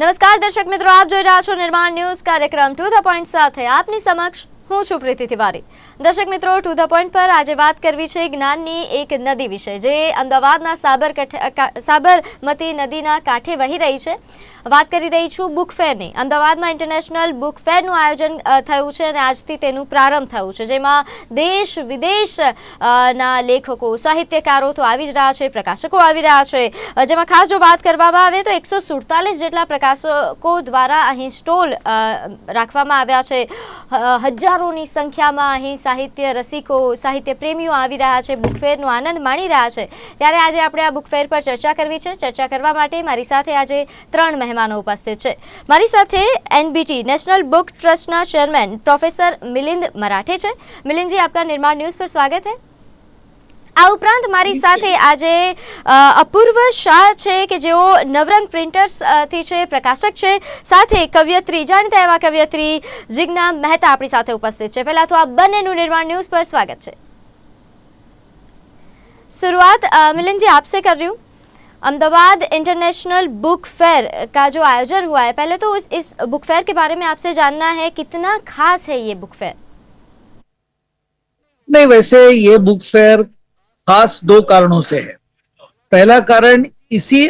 નમસ્કાર દર્શક મિત્રો, આપ જોઈ રહ્યા છો નિર્માણ ન્યૂઝ કાર્યક્રમ ટુ ધ પોઈન્ટ સાથે આપની સમક્ષ હું છું પ્રીતિ તિવારી। દર્શક મિત્રો, ટુ ધ પોઈન્ટ પર આજે વાત કરવી છે જ્ઞાનની એક નદી વિશે જે અમદાવાદના સાબરમતી નદીના કાંઠે વહી રહી છે। વાત કરી રહી છું બુક ફેરની। અમદાવાદમાં ઇન્ટરનેશનલ બુક ફેરનું આયોજન થયું છે અને આજથી તેનું પ્રારંભ થયું છે, જેમાં દેશ વિદેશના લેખકો સાહિત્યકારો તો આવી જ રહ્યા છે, પ્રકાશકો આવી રહ્યા છે। જેમાં ખાસ જો વાત કરવામાં આવે તો 147 જેટલા પ્રકાશકો દ્વારા અહીં સ્ટોલ રાખવામાં આવ્યા છે। હજારોની સંખ્યામાં અહીં સાહિત્ય રસિકો, સાહિત્ય પ્રેમીઓ આવી રહ્યા છે, બુક ફેરનો આનંદ માણી રહ્યા છે। ત્યારે આજે આપણે આ બુક ફેર પર ચર્ચા કરવી છે। ચર્ચા કરવા માટે મારી સાથે આજે 3 મહેમાનો ઉપસ્થિત છે। મારી સાથે એનબીટી નેશનલ बुक ट्रस्ट ना चेयरमैन प्रोफेसर मिलिंद मराठे छे। मिलिंद जी, आपका निर्माण न्यूज पर स्वागत है। आ उपरांत मारी साथे आजे अपूर्व शाह छे के जेओ नवरंग प्रिंटर्स थी छे, प्रकाशक छे, साथे कवियत्री जाणीता एवा कवियत्री जिज्ञा मेहता आपणी साथे उपस्थित छे। पहला तो आ बंनेनुं निर्माण न्यूज पर स्वागत छे। शुरुआत मिलिंद जी आपसे कर रही हूँ। अहमदाबाद इंटरनेशनल बुक फेयर का जो आयोजन हुआ है, पहले तो इस बुक फेयर के बारे में आपसे जानना है, कितना खास है ये बुक फेयर? नहीं, वैसे ये बुक फेयर खास 2 कारणों से है। पहला कारण इसी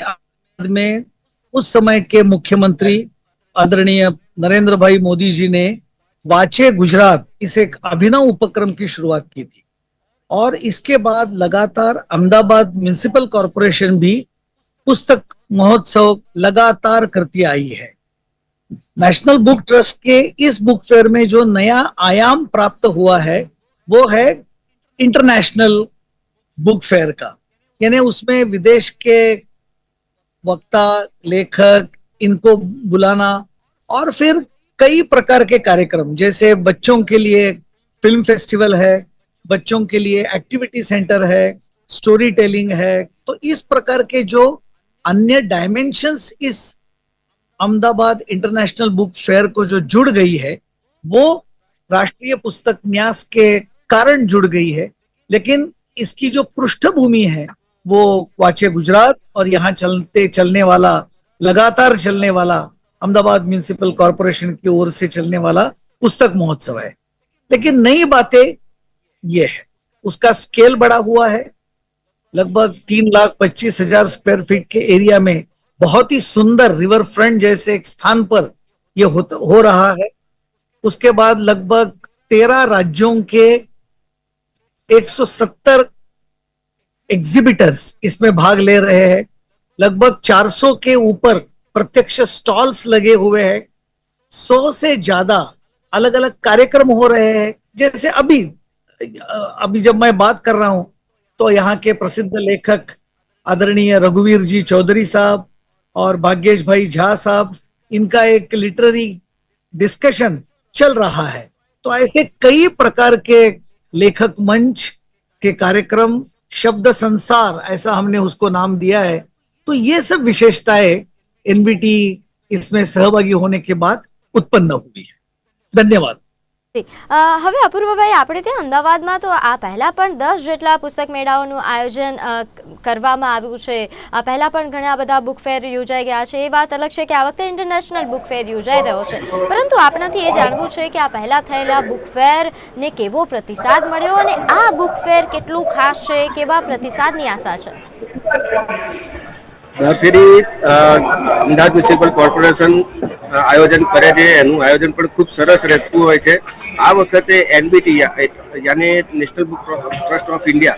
में उस समय के मुख्यमंत्री आदरणीय नरेंद्र भाई मोदी जी ने वाचे गुजरात इस एक अभिनव उपक्रम की शुरुआत की थी और इसके बाद लगातार अहमदाबाद म्युनिसिपल कॉरपोरेशन भी पुस्तक महोत्सव लगातार करती आई है। नेशनल बुक ट्रस्ट के इस बुक फेयर में जो नया आयाम प्राप्त हुआ है वो है इंटरनेशनल बुक फेयर का, यानी उसमें विदेश के वक्ता, लेखक इनको बुलाना और फिर कई प्रकार के कार्यक्रम, जैसे बच्चों के लिए फिल्म फेस्टिवल है, बच्चों के लिए एक्टिविटी सेंटर है, स्टोरी टेलिंग है। तो इस प्रकार के जो अन्य डायमेंशंस इस अहमदाबाद इंटरनेशनल बुक फेयर को जो जुड़ गई है वो राष्ट्रीय पुस्तक न्यास के कारण जुड़ गई है, लेकिन इसकी जो पृष्ठभूमि है वो वाचे गुजरात और यहाँ चलने वाला, लगातार चलने वाला अहमदाबाद म्युनिसिपल कॉरपोरेशन की ओर से चलने वाला पुस्तक महोत्सव है। लेकिन नई बातें ये है, उसका स्केल बड़ा हुआ है। लगभग 3,25,000 स्क्वायर फीट के एरिया में बहुत ही सुंदर रिवर फ्रंट जैसे एक स्थान पर यह हो रहा है। उसके बाद लगभग 13 राज्यों के 170 एग्जिबिटर्स इसमें भाग ले रहे हैं। लगभग 400 के ऊपर प्रत्यक्ष स्टॉल्स लगे हुए हैं। 100 से ज्यादा अलग अलग कार्यक्रम हो रहे हैं। जैसे अभी जब मैं बात कर रहा हूं तो यहाँ के प्रसिद्ध लेखक आदरणीय रघुवीर जी चौधरी साहब और भाग्येश भाई झा साहब, इनका एक लिटरेरी डिस्कशन चल रहा है। तो ऐसे कई प्रकार के लेखक मंच के कार्यक्रम, शब्द संसार ऐसा हमने उसको नाम दिया है। तो ये सब विशेषताएं एनबीटी इसमें सहभागी होने के बाद उत्पन्न हुई है। धन्यवाद। હવે અપૂર્વભાઈ, આપણે ત્યાં અમદાવાદમાં તો આ પહેલા પણ 10 જેટલા પુસ્તક મેળાઓનું આયોજન કરવામાં આવ્યું છે। આ પહેલા પણ ઘણા બધા બુક ફેર યોજાઈ ગયા છે। એ વાત અલગ છે કે આ વખતે ઇન્ટરનેશનલ બુક ફેર યોજાઈ રહ્યો છે, પરંતુ આપણાથી એ જાણવું છે કે આ પહેલા થયેલા બુક ફેરને કેવો પ્રતિસાદ મળ્યો અને આ બુક ફેર કેટલું ખાસ છે, કેવા પ્રતિસાદની આશા છે? ફેરી અમદાવાદ મ્યુનિસિપલ કોર્પોરેશન આયોજન કરે છે, એનું આયોજન પણ ખૂબ સરસ રહેતું હોય છે। આ વખતે એનબીટી યાની national book trust of India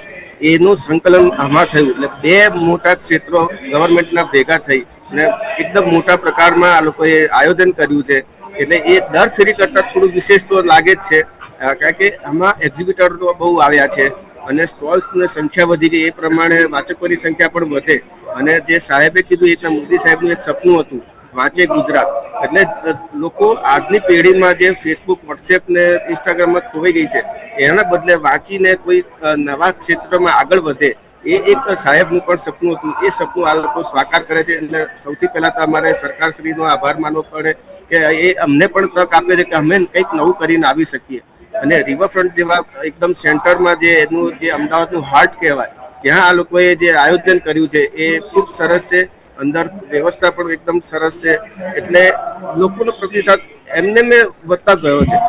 એનું સંકલન આમાં થયું, એટલે 2 મોટા ક્ષેત્રો ગવર્મેન્ટના ભેગા થઈ અને એકદમ મોટા પ્રકારમાં આ લોકોએ આયોજન કર્યું છે। એટલે એ દર ફેરી કરતાં થોડું વિશેષ તો લાગે જ છે, કારણ કે આમાં એક્ઝિબિટર તો બહુ આવ્યા છે અને સ્ટોલ્સની સંખ્યા વધી ગઈ, એ પ્રમાણે વાચકોની સંખ્યા પણ વધે। અને જે સાહેબે કીધું એ રીતના મોદી સાહેબનું એક સપનું હતું વાંચે ગુજરાત, એટલે લોકો આજની પેઢીમાં જે ફેસબુક, વોટ્સએપ ને ઇન્સ્ટાગ્રામમાં ખોવાઈ ગઈ છે એના બદલે વાંચીને કોઈ નવા ક્ષેત્રમાં આગળ વધે, એ એક સાહેબનું પણ સપનું હતું। એ સપનું આ લોકો સાકાર કરે છે। એટલે સૌથી પહેલા તો અમારે સરકારશ્રીનો આભાર માનવો પડે કે એ અમને પણ તક આપે છે કે અમે કંઈક નવું કરીને આવી શકીએ। અને રિવરફ્રન્ટ જેવા એકદમ સેન્ટરમાં જે એનું જે અમદાવાદનું હાર્ટ કહેવાય ત્યાં આ લોકોએ જે આયોજન કર્યું છે એ ખૂબ સરસ છે। અંદર વ્યવસ્થા પણ એકદમ સરસ છે, એટલે લોકોનો પ્રતિસાદ એમને મેં વધતા ગયો છે.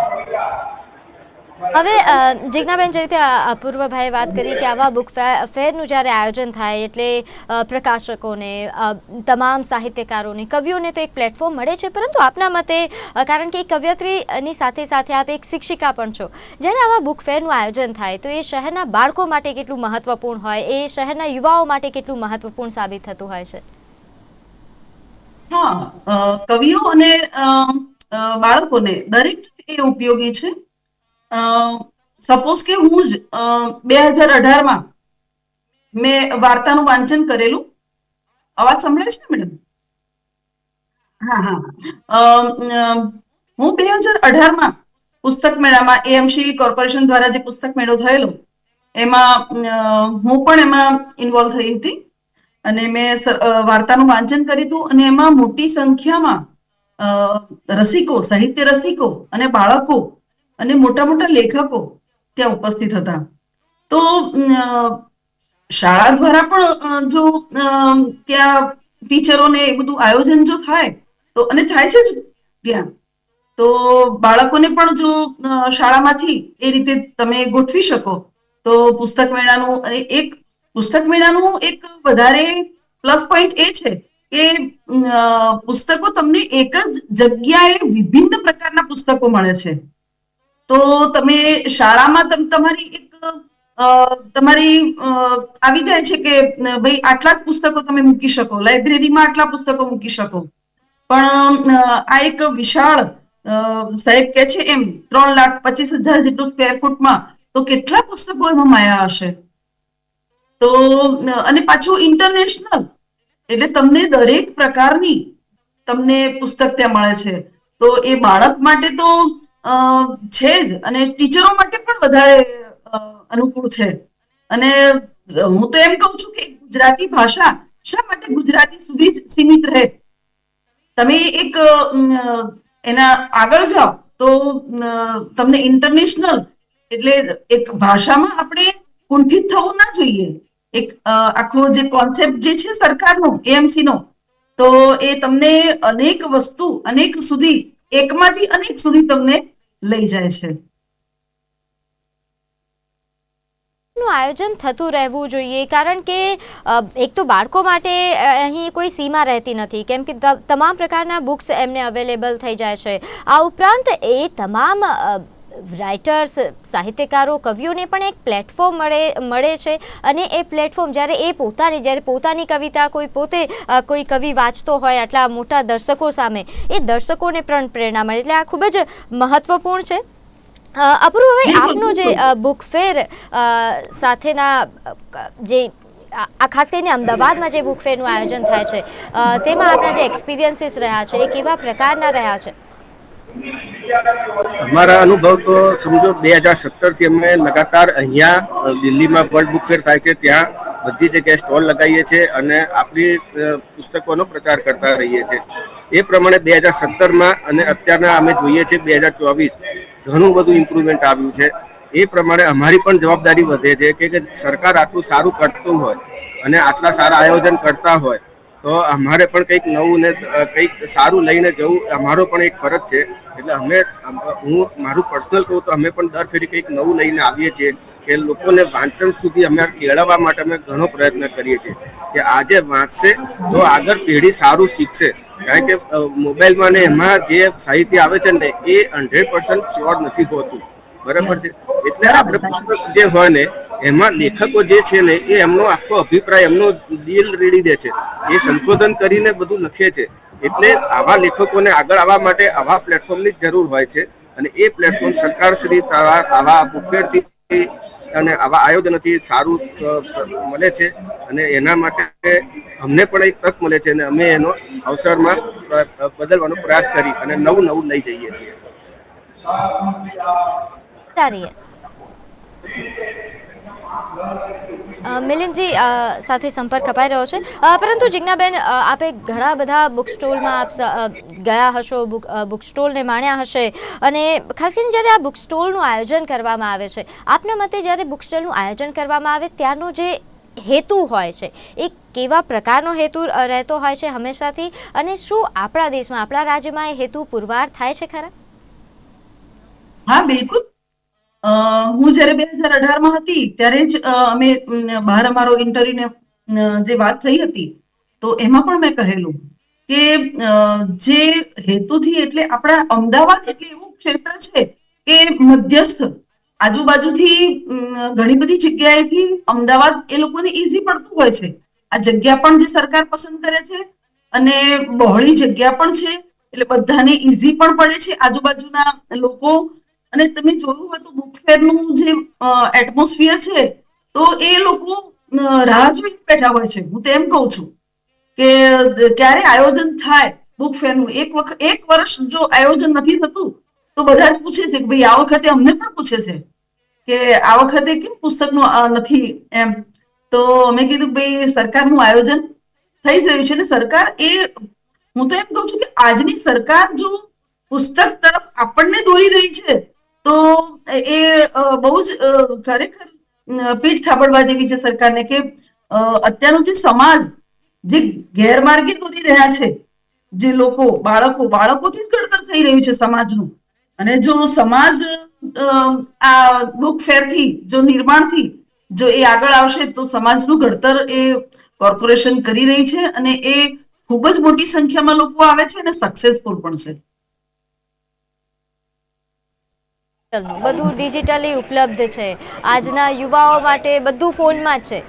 હવે જિજ્ઞાબેન, જે રીતે અપૂર્વભાઈએ વાત કરી કે આવા બુક ફેરનું જ્યારે આયોજન થાય એટલે પ્રકાશકોને, તમામ સાહિત્યકારોને, કવિઓને તો એક પ્લેટફોર્મ મળે છે, પરંતુ આપના મતે, કારણ કે એક કવયત્રીની સાથે સાથે આપ એક શિક્ષિકા પણ છો, જ્યારે આવા બુક ફેરનું આયોજન થાય તો એ શહેરના બાળકો માટે કેટલું મહત્વપૂર્ણ હોય, એ શહેરના યુવાઓ માટે કેટલું મહત્વપૂર્ણ સાબિત થતું હોય છે? હા, કવિઓ અને બાળકોને દરેક એ ઉપયોગી છે. સપોઝ કે હું જ 2018માં મેં વાર્તાનું વાંચન કરેલું. અવાજ સંભળાય છે મેડમ? હા હા. હું 2018માં પુસ્તક મેળામાં એએમસી કોર્પોરેશન દ્વારા જે પુસ્તક મેળો થયેલો એમાં હું પણ એમાં ઇન્વોલ્વ થઈ હતી અને મેં વાર્તાનું વાંચન કર્યું હતું અને એમાં મોટી સંખ્યામાં રસિકો, સાહિત્ય રસિકો અને બાળકો અને મોટા મોટા લેખકો ત્યાં ઉપસ્થિત હતા. તો શાળા દ્વારા પણ જો ત્યાં ટીચરોને એ બધું આયોજન જો થાય તો, અને થાય છે જ ત્યાં, તો બાળકોને પણ જો શાળામાંથી એ રીતે તમે ગોઠવી શકો તો પુસ્તક મેળાનું, અને એક પુસ્તક મેળાનું એક વધારે પ્લસ પોઈન્ટ એ છે કે પુસ્તકો તમને એક જ જગ્યાએ વિભિન્ન પ્રકારના પુસ્તકો મળે છે. તો તમે શાળામાં તમારી એક તમારી આવી જાય છે કે ભાઈ આટલા જ પુસ્તકો તમે મૂકી શકો, લાઇબ્રેરીમાં આટલા પુસ્તકો મૂકી શકો, પણ આ એક વિશાળ, સાહેબ કે છે એમ 3,25,000 જેટલું સ્ક્વેર ફૂટમાં તો કેટલા પુસ્તકો એમાં માયા હશે. તો અને પાછું ઇન્ટરનેશનલ, એટલે તમને દરેક પ્રકારની તમને પુસ્તક ત્યાં મળે છે. તો એ બાળક માટે તો છે જ, અને ટીચરો માટે પણ વધારે અનુકૂળ છે. અને હું તો એમ કહું છું કે ગુજરાતી ભાષા શા માટે ગુજરાતી સુધી જ સીમિત રહે? તમે એક એના આગળ જાઓ તો તમને ઇન્ટરનેશનલ, એટલે એક ભાષામાં આપણે કુંઠિત થવું ના જોઈએ. એક આખો જે કોન્સેપ્ટ જે છે સરકારનો, એએમસી નો, તો એ તમને અનેક વસ્તુ, અનેક સુધી, એકમાંથી અનેક સુધી તમને લઈ જાય છે. આયોજન થતું રહેવું જોઈએ, કારણ કે એક તો બાળકો માટે અહીં કોઈ સીમા રહેતી નથી, કેમ કે તમામ પ્રકારના બુક્સ એમને અવેલેબલ થઈ જાય છે. આ ઉપરાંત એ તમામ રાઇટર્સ, સાહિત્યકારો, કવિઓને પણ એક પ્લેટફોર્મ મળે છે, અને એ પ્લેટફોર્મ જ્યારે પોતાની કવિતા પોતે કોઈ કવિ વાંચતો હોય આટલા મોટા દર્શકો સામે, એ દર્શકોને પણ પ્રેરણા મળે, એટલે આ ખૂબ જ મહત્વપૂર્ણ છે. અપૂર્વભાઈ, આપનો જે બુક ફેર સાથેના જે ખાસ કરીને અમદાવાદમાં જે બુક ફેરનું આયોજન થાય છે તેમાં આપણા જે એક્સપિરિયન્સીસ રહ્યા છે એ કેવા પ્રકારના રહ્યા છે? અમારા અનુભવ તો સમજો 2017થી અમે લગાતાર અહીંયા દિલ્હીમાં વર્લ્ડ બુક ફેર થાય છે ત્યાં બધી જગ્યાએ સ્ટોલ લગાવીએ છીએ અને આપણી પુસ્તકોનો પ્રચાર કરતા રહીએ છીએ. એ પ્રમાણે 2017માં અને અત્યારના અમે જોઈએ છીએ 2024 ઘણું બધું ઇમ્પ્રુવમેન્ટ આવ્યું છે. એ પ્રમાણે અમારી પણ જવાબદારી વધે છે કે સરકાર આટલું સારું કરતું હોય અને આટલા સારા આયોજન કરતા હોય તો અમારે પણ કંઈક નવું ને કંઈક સારું લઈને જવું અમારો પણ એક ફરજ છે. એટલે હું મારું પર્સનલ કહું તો અમે પણ દર ફેરી કંઈક નવું લઈને આવીએ છીએ કે લોકોને વાંચન સુધી અમે કેળવવા માટે અમે ઘણો પ્રયત્ન કરીએ છીએ કે આજે વાંચશે તો આગળ પેઢી સારું શીખશે. કારણ કે મોબાઈલમાં ને એમાં જે સાહિત્ય આવે છે ને એ 100% શ્યોર નથી હોતું, બરાબર છે. એટલે આપણે પુસ્તક જે હોય ને એમાં લેખકો જે છે ને એ એમનો આખો અભિપ્રાય, એમનો દિલ રેડી દે છે, એ સંશોધન કરીને બધું લખે છે. એટલે આવા લેખકોને આગળ આવવા માટે આવા પ્લેટફોર્મની જરૂર હોય છે અને એ પ્લેટફોર્મ સરકાર શ્રી આવા બુકફેરથી અને આવા આયોજનથી સારું મળે છે અને એના માટે અમને પણ એક તક મળે છે અને અમે એનો અવસરમાં બદલવાનો પ્રયાસ કરી અને નવું નવું લઈ જઈએ છીએ. મિલિંદજી સાથે સંપર્ક કપાઈ રહ્યો છે, પરંતુ જિજ્ઞાબેન, આપે ઘણા બધા બુક સ્ટોલમાં આપ ગયા હશો, બુક સ્ટોલને માણ્યા હશે, અને ખાસ કરીને જ્યારે આ બુક સ્ટોલનું આયોજન કરવામાં આવે છે, આપના મતે જ્યારે બુક સ્ટોલનું આયોજન કરવામાં આવે ત્યારનો જે હેતુ હોય છે એ કેવા પ્રકારનો હેતુ રહેતો હોય છે હંમેશાથી, અને શું આપણા દેશમાં, આપણા રાજ્યમાં એ હેતુ પુરવાર થાય છે ખરા? હા, બિલકુલ. હું જયારે 2018માં હતી ત્યારે જ અમે બહાર અમારો ઇન્ટરવ્યુ જે વાત થઈ હતી તો એમાં પણ મેં કહેલું કે જે હેતુથી, એટલે આપણા અમદાવાદ એટલે એવું ક્ષેત્ર છે કે મધ્યસ્થ આજુબાજુથી ઘણી બધી જગ્યાએથી અમદાવાદ એ લોકોને ઈઝી પડતું હોય છે. આ જગ્યા પણ જે સરકાર પસંદ કરે છે અને બહોળી જગ્યા પણ છે, એટલે બધાને ઈઝી પણ પડે છે આજુબાજુના લોકો. અને તમે જોયું હોય તો બુક ફેરનું જે એટમોસ્ફિયર છે તો એ લોકો રાહ જોઈને બેઠા હોય છે. હું તો એમ કહું છું કે ક્યારે આયોજન થાય બુક ફેરનું. એક વર્ષ જો આયોજન નથી થતું તો બધા જ પૂછે છે કે ભાઈ આ વખતે, અમને પણ પૂછે છે કે આ વખતે કેમ પુસ્તકનું નથી એમ. તો મેં કીધું ભાઈ સરકારનું આયોજન થઈ જ રહ્યું છે અને સરકાર હું તો એમ કહું છું કે આજની સરકાર જો પુસ્તક તરફ આપણને દોરી રહી છે તો એ બહુ જ ખરેખર પીઠ થાબડવા જેવી છે સરકારને કે અત્યારનું જે સમાજ જે ગેરમાર્ગે દોરી રહ્યા છે, જે લોકો, બાળકોથી જ ઘડતર થઈ રહ્યું છે સમાજનું. અને જો સમાજ આ બુક ફેરથી, જો નિર્માણથી જો એ આગળ આવશે તો સમાજનું ઘડતર એ કોર્પોરેશન કરી રહી છે અને એ ખૂબ જ મોટી સંખ્યામાં લોકો આવે છે અને સક્સેસફુલ પણ છે. બધું ડિજિટલી ઉપલબ્ધ છે, આજના યુવાઓ માટે બધું ફોનમાં જ છે.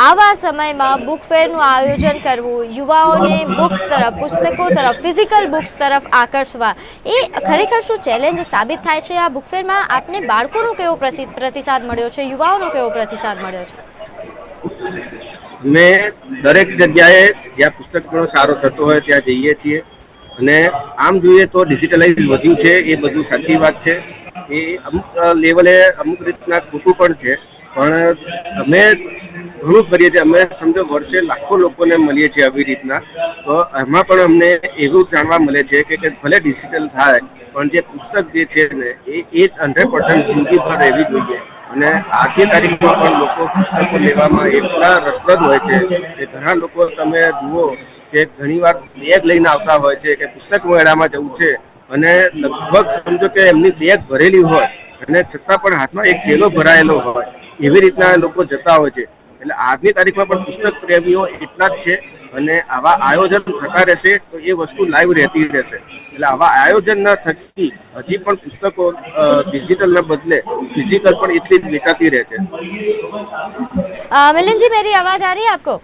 આવા સમયમાં બુક ફેરનું આયોજન કરવું, યુવાઓને બુક્સ તરફ, પુસ્તકો તરફ, ફિઝિકલ બુક્સ તરફ આકર્ષવા, એ ખરેખર શું ચેલેન્જ સાબિત થાય છે? આ બુક ફેરમાં આપને બાળકોનો કેવો પ્રતિસાદ મળ્યો છે, યુવાઓનો કેવો પ્રતિસાદ મળ્યો છે? અમે દરેક જગ્યાએ જ્યાં પુસ્તક મેળો સારો થતો હોય ત્યાં જઈએ છીએ. અને આમ જોઈએ તો ડિજિટલાઇઝ વધ્યું છે, એ બધું સાચી વાત છે. એ અમુક લેવલે અમુક રીતના ખોટું પણ છે, પણ અમે ઘણું ફરીએ છીએ. અમે સમજો વર્ષે લાખો લોકોને મળીએ છીએ આવી રીતના. તો એમાં પણ અમને એવું જાણવા મળે છે કે ભલે ડિજિટલ થાય પણ જે પુસ્તક જે છે ને એ 100% જિંદગીભર રહેવી જોઈએ. અને આજની તારીખમાં પણ લોકો પુસ્તકો લેવામાં એટલા રસપ્રદ હોય છે કે ઘણા લોકો તમે જુઓ કે ઘણી વાર બેગ લઈને આવતા હોય છે કે પુસ્તક મેળામાં જવું છે, અને લગભગ સમજો કે એમની બેગ ભરેલી હોય અને છતાં પણ હાથમાં એક થેલો ભરાયેલો હોય, એવી રીતના લોકો જતા હોય છે. એટલે આજની તારીખમાં પણ પુસ્તક પ્રેમીઓ એટલા જ છે અને આવા આયોજન થતા રહેશે તો એ વસ્તુ લાઈવ રહેતી રહેશે. એટલે આવા આયોજન ના થકી હજી પણ પુસ્તકો ડિજિટલ ના બદલે ફિઝિકલ પણ એટલી જ વેચાતી રહે છે. मिलिंद जी, मेरी आवाज आ रही है आपको?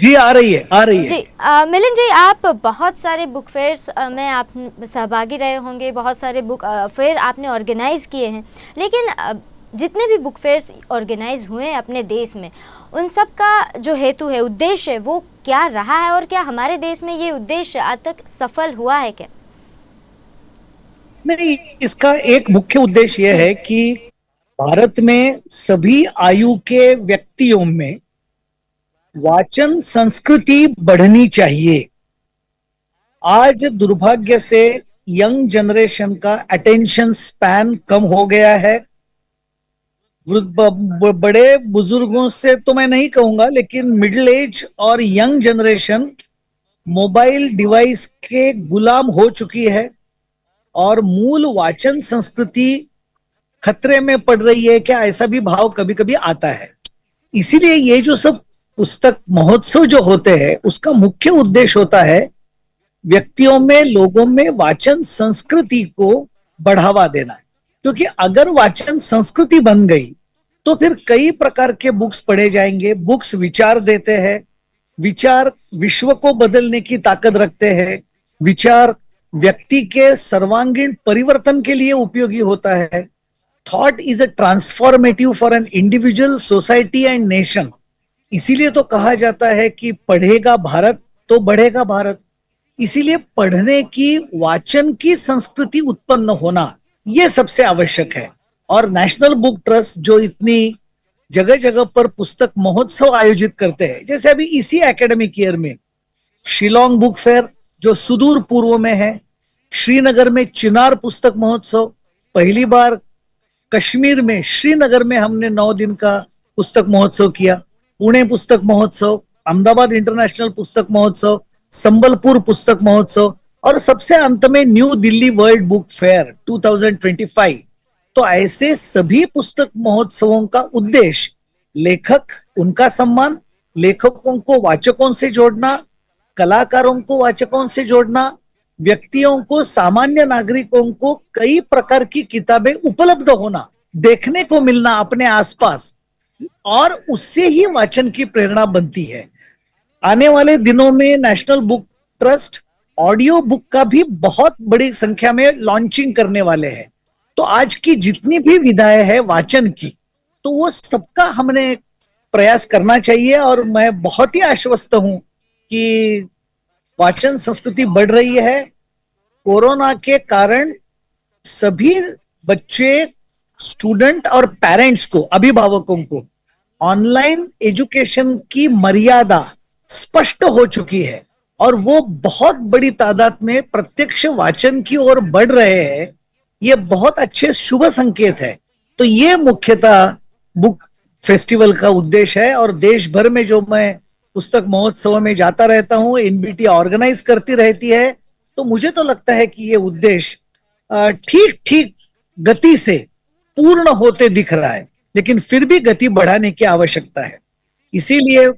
जी आ रही है, आ रही है। जी, मिलिंद जी, आप बहुत सारे बुक फेयर्स में आप सहभागी रहे होंगे, बहुत सारे बुक फेयर आपने ऑर्गेनाइज किए हैं, लेकिन जितने भी बुक फेयर्स ऑर्गेनाइज हुए हैं अपने देश में, उन सब का जो हेतु है, उद्देश्य है, वो क्या रहा है? और क्या हमारे देश में ये उद्देश्य आज तक सफल हुआ है क्या? नहीं, इसका एक मुख्य उद्देश्य यह है कि भारत में सभी आयु के व्यक्तियों में वाचन संस्कृति बढ़नी चाहिए। आज दुर्भाग्य से यंग जनरेशन का अटेंशन स्पैन कम हो गया है। बड़े बुजुर्गों से तो मैं नहीं कहूंगा, लेकिन मिडिल एज और यंग जनरेशन मोबाइल डिवाइस के गुलाम हो चुकी है और मूल वाचन संस्कृति खतरे में पड़ रही है क्या, ऐसा भी भाव कभी कभी आता है। इसीलिए ये जो सब पुस्तक महोत्सव जो होते हैं उसका मुख्य उद्देश्य होता है व्यक्तियों में, लोगों में वाचन संस्कृति को बढ़ावा देना है। क्योंकि अगर वाचन संस्कृति बन गई तो फिर कई प्रकार के बुक्स पढ़े जाएंगे। बुक्स विचार देते हैं, विचार विश्व को बदलने की ताकत रखते हैं, विचार व्यक्ति के सर्वांगीण परिवर्तन के लिए उपयोगी होता है। Thought is a transformative for an individual, society and nation. इसीलिए तो कहा जाता है कि पढ़ेगा भारत तो बढ़ेगा भारत। इसीलिए पढ़ने की, वाचन की संस्कृति उत्पन्न होना यह सबसे आवश्यक है। और नेशनल बुक ट्रस्ट जो इतनी जगह जगह पर पुस्तक महोत्सव आयोजित करते हैं, जैसे अभी इसी एकेडमिक ईयर में शिलोंग बुक फेयर जो सुदूर पूर्व में है, श्रीनगर में चिनार पुस्तक महोत्सव, पहली बार कश्मीर में श्रीनगर में हमने 9 दिन का पुस्तक महोत्सव किया, पुणे पुस्तक महोत्सव, अहमदाबाद इंटरनेशनल पुस्तक महोत्सव, संबलपुर पुस्तक महोत्सव और सबसे अंत में new Delhi world book fair 2025। तो ऐसे सभी पुस्तक महोत्सवों का उद्देश्य लेखक, उनका सम्मान, लेखकों को वाचकों से जोड़ना, कलाकारों को वाचकों से जोड़ना, व्यक्तियों को, सामान्य नागरिकों को कई प्रकार की किताबें उपलब्ध होना, देखने को मिलना अपने आसपास, और उससे ही वाचन की प्रेरणा बनती है। आने वाले दिनों में national book trust audio book का भी बहुत बड़ी संख्या में लॉन्चिंग करने वाले हैं। तो आज की जितनी भी विधाएं हैं वाचन की, तो वो सबका हमने प्रयास करना चाहिए। और मैं बहुत ही आश्वस्त हूं कि वाचन संस्कृति बढ़ रही है। कोरोना के कारण सभी बच्चे, स्टूडेंट और पेरेंट्स को, अभिभावकों को ऑनलाइन एजुकेशन की मर्यादा स्पष्ट हो चुकी है और वो बहुत बड़ी तादाद में प्रत्यक्ष वाचन की ओर बढ़ रहे हैं। ये बहुत अच्छे शुभ संकेत है। तो ये मुख्यतः बुक फेस्टिवल का उद्देश्य है। और देश भर में जो मैं पुस्तक महोत्सव में जाता रहता हूँ, एनबीटी ऑर्गेनाइज करती रहती है, तो मुझे तो लगता है कि ये उद्देश्य ठीक ठीक गति से पूर्ण होते दिख रहा है, लेकिन फिर भी गति बढ़ाने की आवश्यकता है। इसीलिए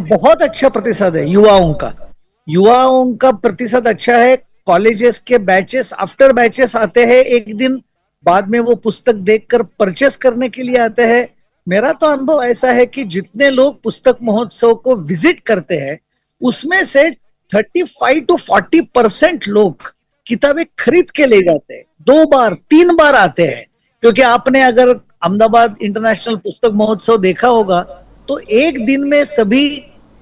बहुत अच्छा प्रतिसाद है युवाओं का प्रतिसाद अच्छा है। कॉलेजेस के बैचेस, आफ्टर बैचेस आते हैं, एक दिन बाद में वो पुस्तक देखकर परचेस करने के लिए आते हैं। मेरा तो अनुभव ऐसा है कि जितने लोग पुस्तक महोत्सव को विजिट करते हैं, उसमें से 35 to 40% लोग किताबें खरीद के ले जाते हैं, 2 बार 3 बार आते हैं। क्योंकि आपने अगर अहमदाबाद इंटरनेशनल पुस्तक महोत्सव देखा होगा, तो एक दिन में सभी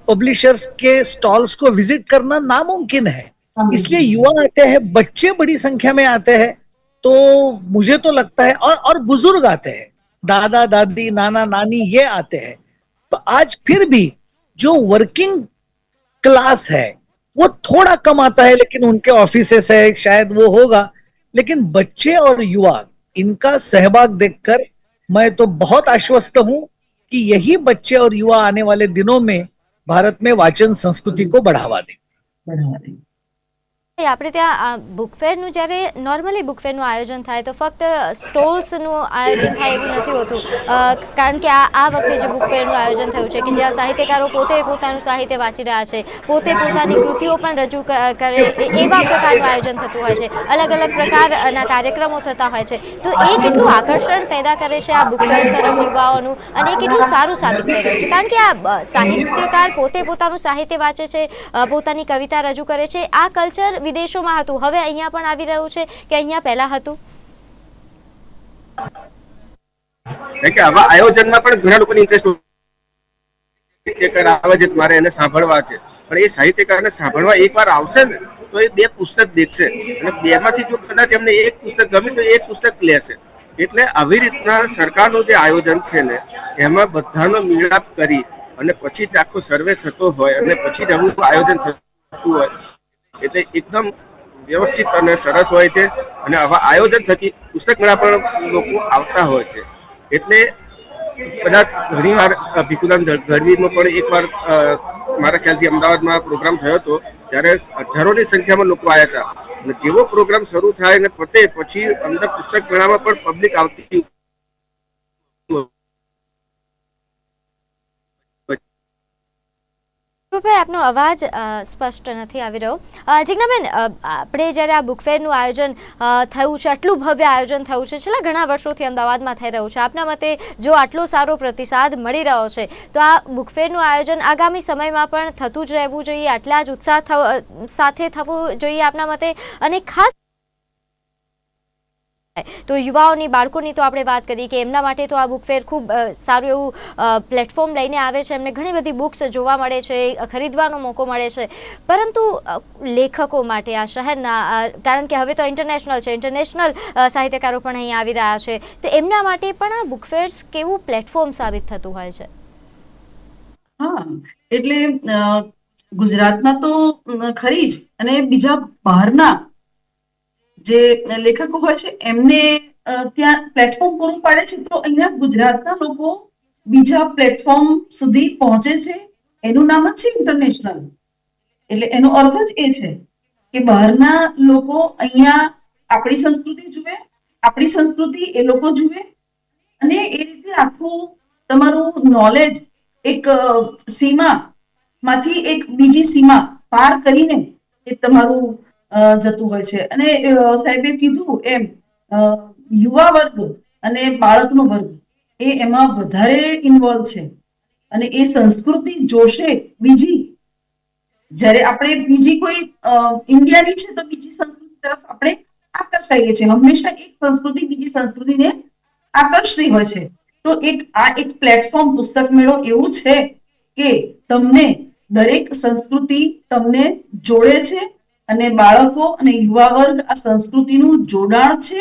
पब्लिशर्स के स्टॉल्स को विजिट करना नामुमकिन है। इसलिए युवा आते हैं, बच्चे बड़ी संख्या में आते हैं। तो मुझे तो लगता है, और बुजुर्ग आते हैं, दादा दादी, नाना नानी, ये आते हैं। तो आज फिर भी जो वर्किंग क्लास है वो थोड़ा कम आता है, लेकिन उनके ऑफिसेस है, शायद वो होगा। लेकिन बच्चे और युवा, इनका सहभाग देखकर मैं तो बहुत आश्वस्त हूं कि यही बच्चे और युवा आने वाले दिनों में भारत में वाचन संस्कृति को बढ़ावा दें। આપણે ત્યાં બુક ફેરનું જ્યારે નોર્મલી બુક ફેરનું આયોજન થાય તો ફક્ત સ્ટોલ્સનું આયોજન થાય એવું નથી હોતું, કારણ કે આ વખતે જે બુક ફેરનું આયોજન થયું છે કે જ્યાં સાહિત્યકારો પોતે પોતાનું સાહિત્ય વાંચી રહ્યા છે, પોતે પોતાની કૃતિઓ પણ રજૂ કરે, એવા પ્રકારનું આયોજન થતું હોય છે, અલગ અલગ પ્રકારના કાર્યક્રમો થતા હોય છે। તો એ કેટલું આકર્ષણ પેદા કરે છે આ બુક ફેર તરફ યુવાઓનું, અને એ કેટલું સારું સાબિત થઈ રહ્યું છે, કારણ કે આ સાહિત્યકાર પોતે પોતાનું સાહિત્ય વાંચે છે, પોતાની કવિતા રજૂ કરે છે। આ કલ્ચર વિદેશોમાં હતું, હવે અહીંયા પણ આવી રહ્યું છે કે અહીંયા પહેલા હતું? કે આવા આયોજનમાં પણ ઘણા લોકોને ઇન્ટરેસ્ટ સાહિત્યકાર આવે છે, મારે એને સાંભળવા છે, પણ એ સાહિત્યકારને સાંભળવા એકવાર આવશે ને તો એ 2 પુસ્તક દેખશે, અને 2માંથી જો કદાચ એમને એક પુસ્તક ગમે તો એક પુસ્તક લેશે। એટલે આવી રીતના સરકારનું જે આયોજન છે ને, એમાં બધાનો મિલાપ કરી અને પછી જ આખો સર્વે થતો હોય અને પછી જ આવું આયોજન થતું હોય, એટલે એકદમ વ્યવસ્થિત અને સરસ હોય છે। અને આવા આયોજન થકી પુસ્તક મેળા પણ લોકો આવતા હોય છે। એટલે કદાચ ઘણીવાર ભીખુદાન ગઢવીનો પણ એકવાર મારા ખ્યાલથી અમદાવાદમાં પ્રોગ્રામ થયો હતો, ત્યારે હજારોની સંખ્યામાં લોકો આવ્યા હતા, અને જેવો પ્રોગ્રામ શરૂ થાય અને પતે પછી અંદર પુસ્તક મેળામાં પણ પબ્લિક આવતી। ભાઈ, આપનો અવાજ સ્પષ્ટ નથી આવી રહ્યો। જિજ્ઞાબેન, આપણે જ્યારે આ બુક ફેરનું આયોજન થયું છે, આટલું ભવ્ય આયોજન થયું છે, છેલ્લા ઘણા વર્ષોથી અમદાવાદમાં થઈ રહ્યું છે, આપના મતે જો આટલો સારો પ્રતિસાદ મળી રહ્યો છે તો આ બુક ફેરનું આયોજન આગામી સમયમાં પણ થતું જ રહેવું જોઈએ, આટલા જ ઉત્સાહ સાથે થવું જોઈએ આપના મતે? અને ખાસ તો યુવાઓની, બાળકોની તો આપણે વાત કરી કે એમના માટે તો આ બુક ફેર ખૂબ સારું એવું પ્લેટફોર્મ લઈને આવે છે, એમને ઘણી બધી બુક્સ જોવા મળે છે, ખરીદવાનો મોકો મળે છે। પરંતુ લેખકો માટે આ શહેરના, કારણ કે હવે તો ઇન્ટરનેશનલ છે, ઇન્ટરનેશનલ સાહિત્યકારો પણ અહીં આવી રહ્યા છે, તો એમના માટે પણ આ બુક ફેર્સ કેવું પ્લેટફોર્મ સાબિત થતું હોય છે? હા, એટલે ગુજરાતમાં તો ખરી જ, અને બીજા બહારના જે લેખકો હોય છે એમને ત્યાં પ્લેટફોર્મ પૂરું પાડે છે, તો અહીંયા ગુજરાતના લોકો બીજા પ્લેટફોર્મ સુધી પહોંચે છે. એનું નામ જ છે ઇન્ટરનેશનલ. એટલે એનો અર્થ જ એ છે કે બહારના લોકો અહીંયા આપણી સંસ્કૃતિ જુએ, આપણી સંસ્કૃતિ એ લોકો જુએ, અને એ રીતે આખું તમારું નોલેજ એક સીમામાંથી એક બીજી સીમા પાર કરીને એ તમારું જતું હોય છે. અને સાહેબે કીધું એમ યુવા વર્ગ અને બાળકનો વર્ગ એ એમાં વધારે ઇન્વોલ્વ છે, અને એ સંસ્કૃતિ જોશે બીજી. જ્યારે આપણે બીજી કોઈ ઇન્ડિયાની છે તો બીજી સંસ્કૃતિ તરફ આપણે આકર્ષાઈએ છીએ. હંમેશા એક સંસ્કૃતિ બીજી સંસ્કૃતિને આકર્ષતી હોય છે. તો આ એક પ્લેટફોર્મ પુસ્તક મેળો એવું છે કે તમને દરેક સંસ્કૃતિ તમને જોડે છે, અને બાળકો અને યુવા વર્ગ આ સંસ્કૃતિનું જોડાણ છે,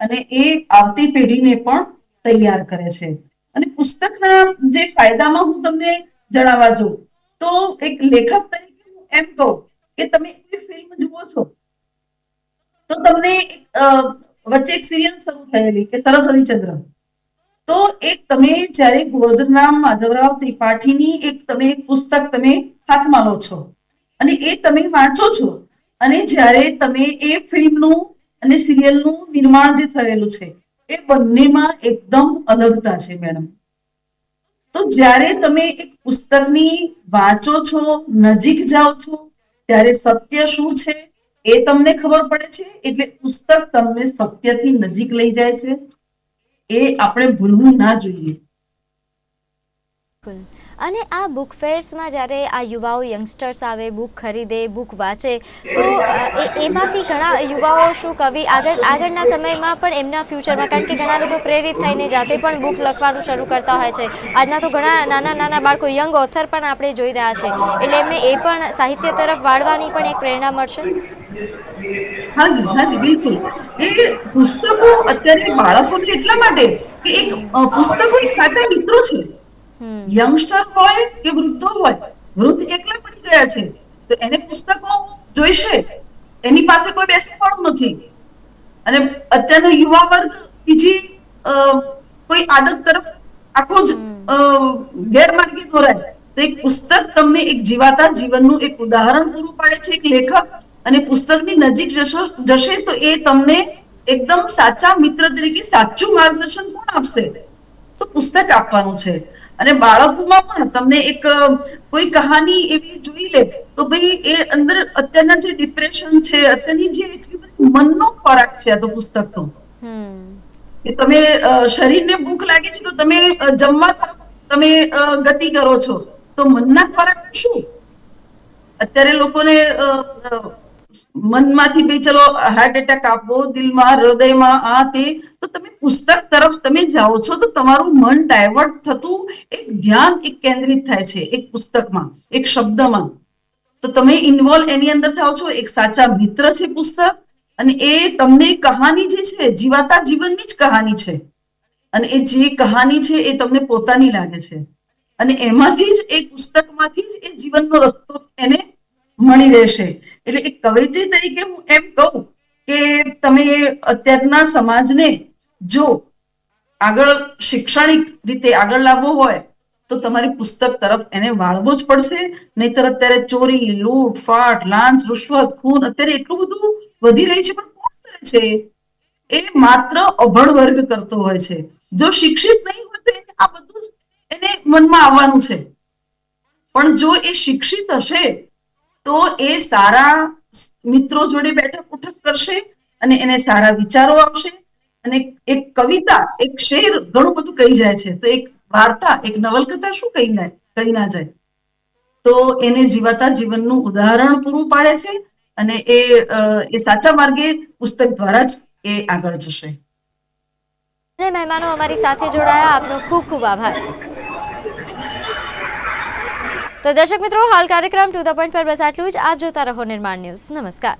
અને એ આવતી પેઢીને પણ તૈયાર કરે છે. અને પુસ્તકના જે ફાયદામાં હું તમને જણાવવા જાઉં તો એક લેખક તરીકે હું એમ કહું કે તમે કોઈ ફિલ્મ જુઓ છો તો તમને વચ્ચે એક સિરિયલ શરૂ થયેલી કે સરસ્વતીચંદ્ર, તો એક તમે જ્યારે ગોવર્ધનરામ માધવરાવ ત્રિપાઠીની તમે એક પુસ્તક તમે હાથમાં લો છો અને એ તમે વાંચો છો, અને જ્યારે તમે એ ફિલ્મનું અને સિરિયલનું નિર્માણ જે થયેલું છે એ બંનેમાં એકદમ અલગતા છે મેડમ. તો જ્યારે તમે એક પુસ્તકની વાંચો છો, નજીક જાઓ છો, ત્યારે સત્ય શું છે એ તમને ખબર પડે છે. એટલે પુસ્તક તમને સત્યથી નજીક લઈ જાય છે. એ આપણે ભૂલવું ના જોઈએ. અને આ બુક ફેર્સમાં જ્યારે આ યુવાઓ યંગસ્ટર્સ આવે, બુક ખરીદે, બુક વાંચે, તો એમાંથી ઘણા યુવાઓ શું કવિ આગળના સમયમાં પણ એમના ફ્યુચરમાં, કારણ કે ઘણા લોકો પ્રેરિત થઈને જાતે પણ બુક લખવાનું શરૂ કરતા હોય છે. આજના તો ઘણા નાના બાળકો, યંગ ઓથર પણ આપણે જોઈ રહ્યા છે, એટલે એમને એ પણ સાહિત્ય તરફ વાળવાની પણ એક પ્રેરણા મળશે. હાજી બિલકુલ. એ પુસ્તકો અત્યારે બાળકોને એટલા માટે કે એક પુસ્તકો એક સાચા મિત્રો છે. યંગસ્ટર હોય કે વૃદ્ધો હોય, વૃદ્ધ એકલા પડી ગયા છે તો એને પુસ્તકો જોઈશે, એની પાસે કોઈ બેસવાનું નથી. અને અત્યારનો યુવા વર્ગ બીજી કોઈ આદત તરફ આખો જ ગેરમાર્ગે દોરાય, તો એક પુસ્તક તમને એક જીવાતા જીવનનું એક ઉદાહરણ પૂરું પાડે છે એક લેખક, અને પુસ્તકની નજીક જશે તો એ તમને એકદમ સાચા મિત્ર તરીકે સાચું માર્ગદર્શન કોણ આપશે? તો પુસ્તક આપવાનું છે. અને બાળકોમાં પણ તમને એક કોઈ કહાની એવી જોઈ લે તો ભાઈ એ અંદર અત્યારના જે ડિપ્રેશન છે, અત્યારની જે એટલી બધી મનનો ખોરાક છે આ તો પુસ્તક તો, કે તમે શરીરને ભૂખ લાગે છે તો તમે જમવા તરફ તમે ગતિ કરો છો, તો મનના ખોરાક શું? અત્યારે લોકોને મનમાંથી ભાઈ ચલો હાર્ટ એટેક આપવો, દિલમાં, હૃદયમાં, આ તે, તો તમે પુસ્તક તરફ તમે જાઓ છો તો તમારું મન ડાયવર્ટ થતું એક ધ્યાન એક કેન્દ્રિત થાય છે એક પુસ્તકમાં, એક શબ્દમાં. તો તમે ઇન્વોલ્વ એની અંદર થાવ છો. એક સાચા મિત્ર છે પુસ્તક, અને એ તમને કહાની જે છે જીવાતા જીવનની જ કહાની છે, અને એ જે કહાની છે એ તમને પોતાની લાગે છે, અને એમાંથી જ એ પુસ્તકમાંથી જ એ જીવનનો રસ્તો એને મળી રહેશે. એટલે એક કવયિત્રી તરીકે હું એમ કહું કે તમે અત્યારના સમાજને જો આગળ શૈક્ષણિક રીતે આગળ લાવવો હોય તો તમારી પુસ્તક તરફ એને વાળવો જ પડશે. નહીતર અત્યારે ચોરી, લૂંટ, ફાટ, લાંચ, રૂશ્વત, ખૂન અત્યારે એટલું બધું વધી રહ્યું છે, પણ કોણ કરે છે? એ માત્ર અભણ વર્ગ કરતો હોય છે. જો શિક્ષિત નહીં હોય તો આ બધું એને મનમાં આવવાનું છે, પણ જો એ શિક્ષિત હશે તો એ સારા મિત્રો જોડે બેઠક ઉઠક કરશે, અને એને સારા વિચારો આવશે. અને એક કવિતા, એક શેર ઘણું બધું કહી જાય છે, તો એક વાર્તા, એક નવલકથા શું કહી ના જાય? તો એને જીવાતા જીવનનું ઉદાહરણ પૂરું પાડે છે, અને એ સાચા માર્ગે પુસ્તક દ્વારા જ એ આગળ જશે. અને મહેમાનો અમારી સાથે જોડાયા, આપનો ખૂબ ખૂબ આભાર. તો દર્શક મિત્રો, હાલ કાર્યક્રમ ટુ ધ પોઈન્ટ પર બસ આટલું જ. આપ જોતા રહો નિર્માણ ન્યૂઝ. નમસ્કાર.